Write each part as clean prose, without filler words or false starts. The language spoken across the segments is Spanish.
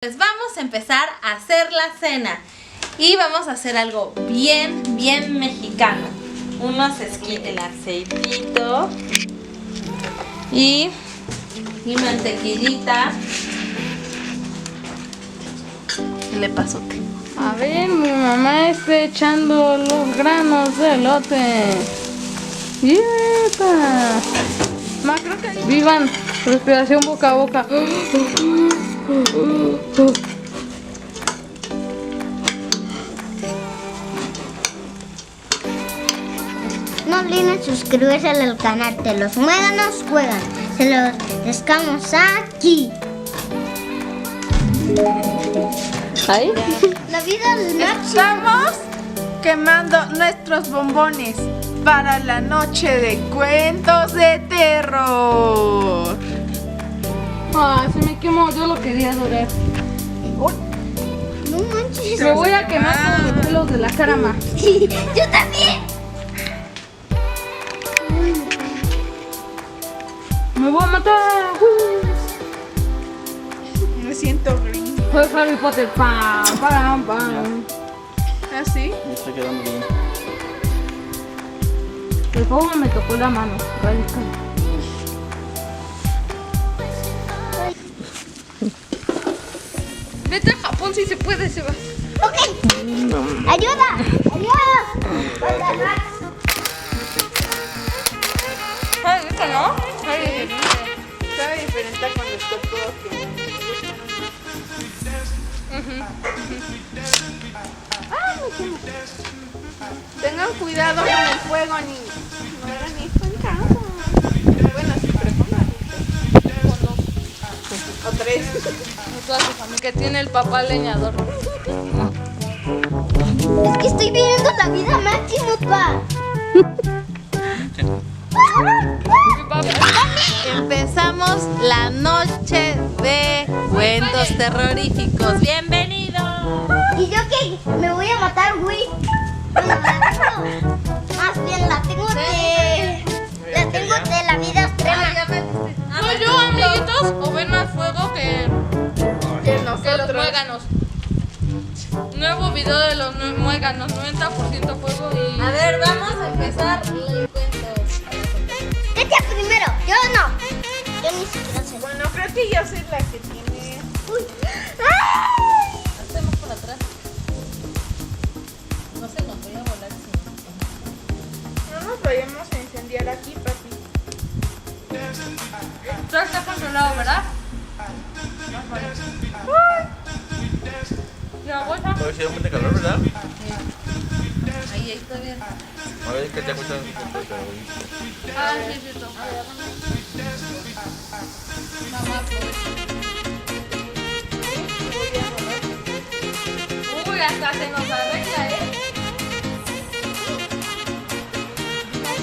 Pues vamos a empezar a hacer la cena y vamos a hacer algo bien mexicano. Unos esquites, el aceitito y mantequillita. Le pasote. A ver, mi mamá está echando los granos de elote. ¡Yepa! Más creo que vivan respiración boca a boca. No olviden suscribirse al canal de los muéganos juegan. Se los dejamos aquí. ¿Ahí? La vida del máximo. Estamos quemando nuestros bombones para la noche de cuentos de terror. Ah, se me quemó, yo lo quería dorar. No manches. Me voy a quemar todos los pelos de la cara, ma. Yo también. Me voy a matar. Me siento green. Soy Harry Potter. Pam, pam, pam. ¿Así? Me está quedando bien. El fuego me tocó la mano. Radical. Vete a Japón si se puede, se va. Ok. Ayuda. Ayuda. Ah, ¿eso no? Sabe diferente a cuando está todo quemado. Tengan cuidado con el fuego, niños. No hagan esto en casa. Bueno, siempre con dos o tres. Toda su familia que tiene el papá leñador. Es que estoy viviendo la vida máxima, pa. Empezamos la noche de cuentos terroríficos. ¡Bienvenidos! Y yo que me voy a matar, güey. Bueno, más bien la tengo de la vida extrema. ¿Soy yo, amiguitos? ¿O ven más fuego que los muéganos? Nuevo video de los muéganos, 90% fuego y... A ver, vamos a empezar el cuento. Este primero, yo no. Yo ni siquiera sé. Bueno, creo que yo soy la que tiene. Uy. ¡Ay! Hacemos por atrás. No se nos voy a volar si No nos vayamos a incendiar aquí, papi. Todo está controlado, ¿verdad? ¿La bolsa? Hoy sí da un buen de calor, ¿verdad? ahí está bien. A ver, ¿qué te gusta? Ah, sí, sí, todo. Uy, hasta se nos arregla, ¿eh?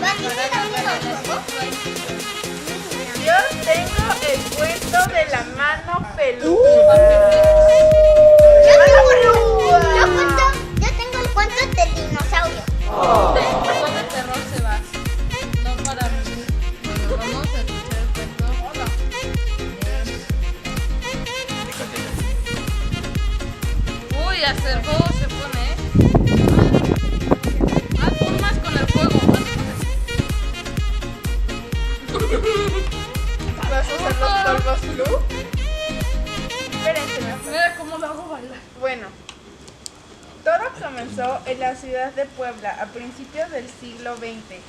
Va, ¿qué se da miedo al fuego? Yo tengo el cuento de la mano peluda. Yo tengo el cuento del dinosaurio. Después del terror se va. No para mí. Bueno, vamos a escuchar el cuento. Hola. Uy, hasta el fuego se pone, ¿eh? Ah, pon más con el fuego. ¿Vas a hacer los polvos blue? Espérense, Mira cómo lo hago bailar. Bueno, todo comenzó en la ciudad de Puebla a principios del siglo XX.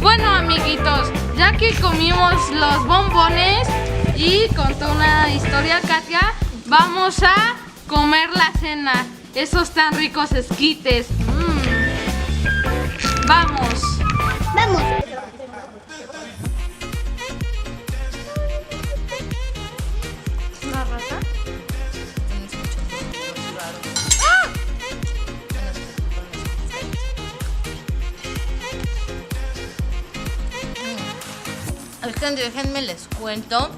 Bueno, amiguitos, ya que comimos los bombones y contó una historia Katia, vamos a comer la cena. Esos tan ricos esquites. Vamos. Vamos. Oigan, déjenme les cuento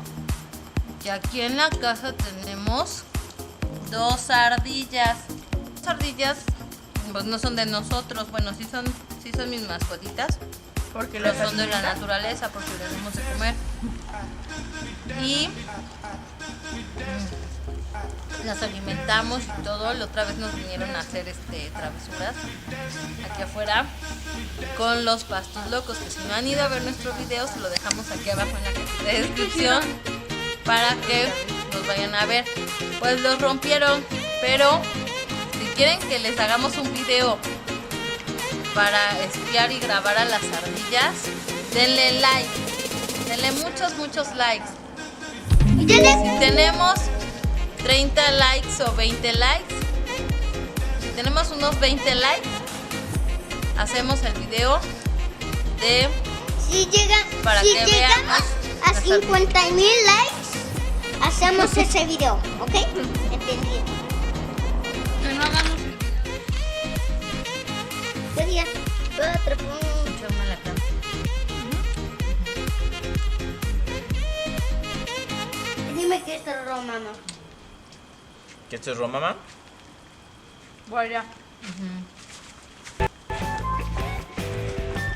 que aquí en la casa tenemos 2 ardillas. Las ardillas pues no son de nosotros, bueno, sí son mis mascotitas, Porque pero los son de la naturaleza porque les damos de comer. Y las alimentamos y todo. La otra vez nos vinieron a hacer travesuras aquí afuera con los pastos locos, que si no han ido a ver nuestro video se lo dejamos aquí abajo en la cajita de descripción para que los vayan a ver. Pues los rompieron, pero si quieren que les hagamos un video para espiar y grabar a las ardillas, denle like, denle muchos likes. Y denle Si tenemos 30 likes o 20 likes, si tenemos unos 20 likes, hacemos el video de Si para que llegamos veamos a las 50,000 likes, hacemos ese video, ¿ok? Entendido. Que no hagamos. ¿Qué día? 4 puntos. Echarme la cara. Dime que esto es Roma, mamá. ¿Qué es eso, mamá? Vaya.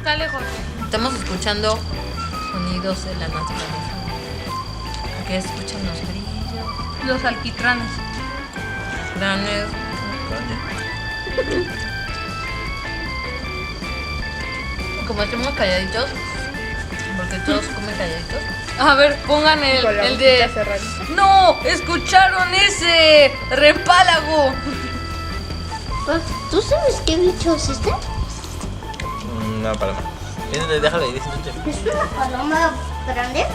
Dale, Jorge. Estamos escuchando sonidos de la naturaleza. Aquí escuchan los grillos, Los alquitranes. granes. Como estamos calladitos, porque todos comen calladitos. A ver, pongan con la el boquita de... cerradita. ¡No! ¡Escucharon ese repálago! ¿Tú sabes qué bicho es este? Una paloma. Déjala ahí, siéntate. ¿Es una paloma grande?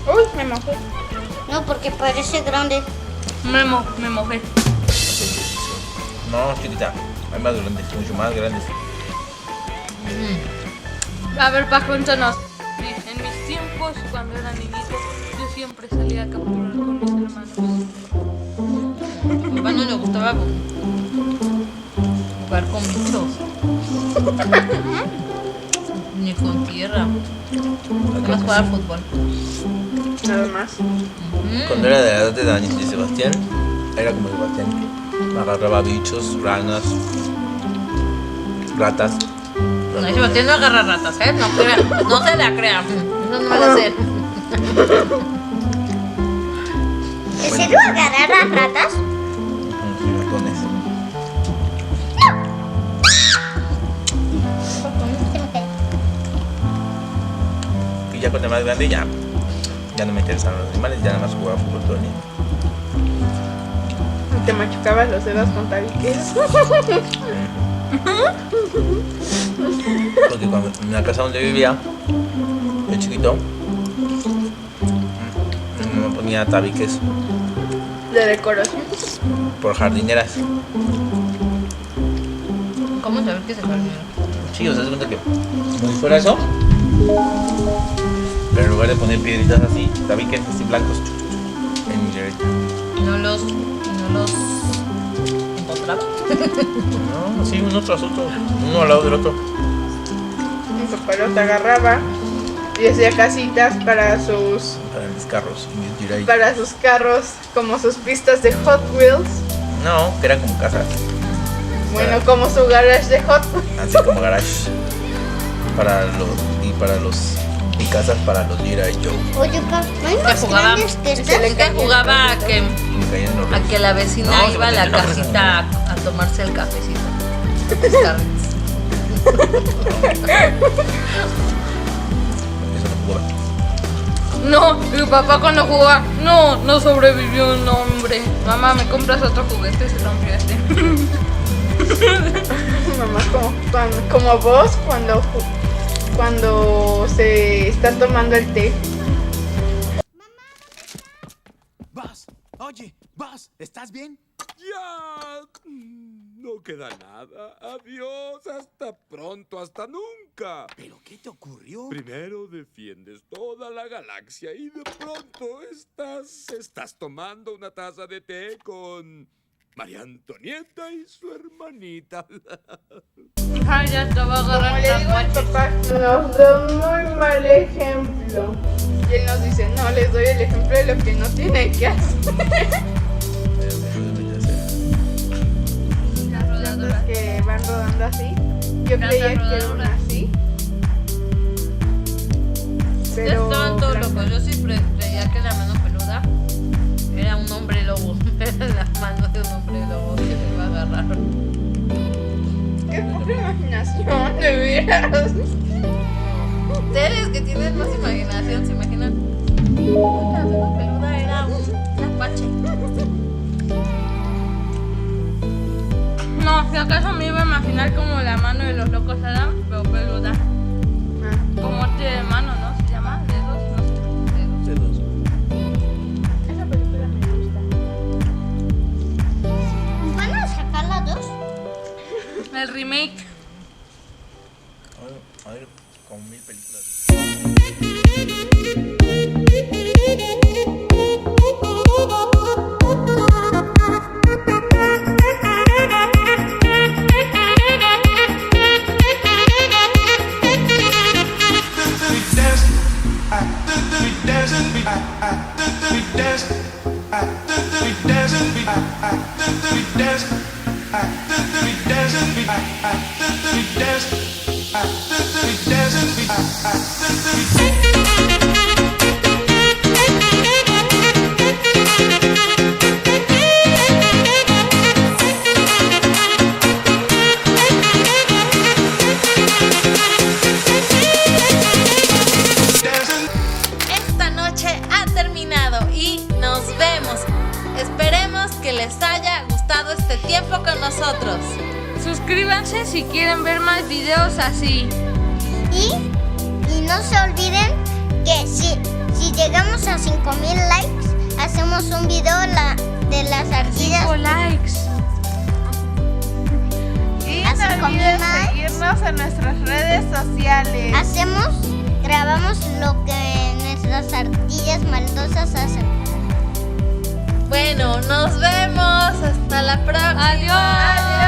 Uy, me mojé. No, porque parece grande. Me mojé. No, chiquita. Hay más grandes, mucho más grandes. A ver, cuéntanos. En mis tiempos, cuando era niñito, yo siempre salía a capturar con mis hermanos. A mi papá no le gustaba jugar con bichos. Ni con tierra. Nada más jugar fútbol. Nada más. Cuando era de la edad de Dani y Sebastián, era como Sebastián. Agarraba bichos, ranas, ratas. No, Sebastián no agarra ratas, ¿eh? No, no se la crean. No es malo hacer. ¿En serio agarrar las ratas? Y ratones. Y ya cuando era más grande ya no me interesaban los animales, ya nada más jugaba fútbol todo el día. Te machucabas los dedos con tabiques. Porque cuando, en la casa donde vivía, de chiquito, me ponía tabiques De decoración. por jardineras. ¿Cómo saber que se jardinero? Sí, o sea, se cuenta que como si fuera eso, pero en lugar de poner piedritas así, tabiques así blancos en mi derecha. No los encontraba. No, así uno tras otro, uno al lado del otro. Mi papá los agarraba y hacía casitas para sus Mis carros y mis Jirai. para sus carros, como sus pistas de Hot Wheels. No, que eran como casas, Bueno, como su garage de Hot Wheels. así como garage y casas para los Jirai Joe. Oye, papá, ¿no hay Que más jugaba, grandes que es estas? que jugaba a que, Y me caían los a que la vecina No, iba a la Sebastián, no, casita a tomarse el cafecito. Descargues. Eso no jugaba. No, mi papá cuando jugaba, no sobrevivió un hombre. Mamá, ¿me compras otro juguete? Se rompió este. Mamá, como vos cuando se está tomando el té. Buzz, oye, Buzz, ¿estás bien? Ya no queda nada. Adiós, hasta pronto, hasta nunca. ¿Pero qué te ocurrió? Primero defiendes toda la galaxia y de pronto estás tomando una taza de té con María Antonieta y su hermanita. Ay, ya te va a Como agarrar le digo al tacuaches. papá, nos da un muy mal ejemplo. Y él nos dice, no, les doy el ejemplo de lo que no tienen que hacer. Las Tantas rodaduras. que van rodando así. Yo Las creía que era rodaduras. una así. Ustedes estaban todos locos. Yo sí creía que la mano peluda era un hombre lobo. Era la mano de un hombre lobo que le iba a agarrar. Qué poca imaginación, de veras. Ustedes que tienen más imaginación se imaginan. La mano peluda era un apache. No, si acaso me iba a imaginar como la mano de los locos Adam, pero peluda. Como de mano, ¿no? Se llama dedos, no sé. Dedos. Dedos. Esa película me gusta. ¿Van a sacar las dos? El remake. A ver, como 1000 películas. Esta noche ha terminado y nos vemos. Esperemos que les haya gustado este tiempo con nosotros. Suscríbanse si quieren ver más videos así. Y no se olviden que si llegamos a 5000 likes, hacemos un video de las ardillas. 5 likes. Y Así no olviden como seguirnos en nuestras redes sociales. Grabamos lo que nuestras ardillas maldosas hacen. Bueno, nos vemos. Hasta la próxima. Adiós.